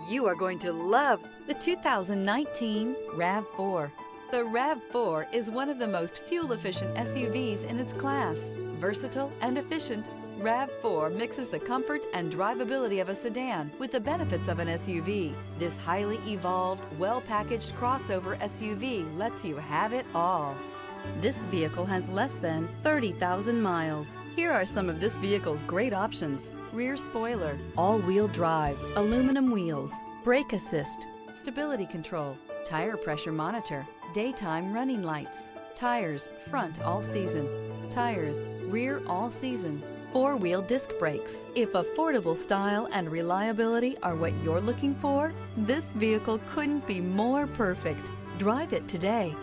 You are going to love the 2019 RAV4. The RAV4 is one of the most fuel-efficient SUVs in its class. Versatile and efficient, RAV4 mixes the comfort and drivability of a sedan with the benefits of an SUV. This highly evolved, well-packaged crossover SUV lets you have it all. This vehicle has less than 30,000 miles. Here are some of this vehicle's great options: rear spoiler, all-wheel drive, aluminum wheels, brake assist, stability control, tire pressure monitor, daytime running lights, tires front all season, tires rear all season, four-wheel disc brakes. If affordable style and reliability are what you're looking for, this vehicle couldn't be more perfect. Drive it today.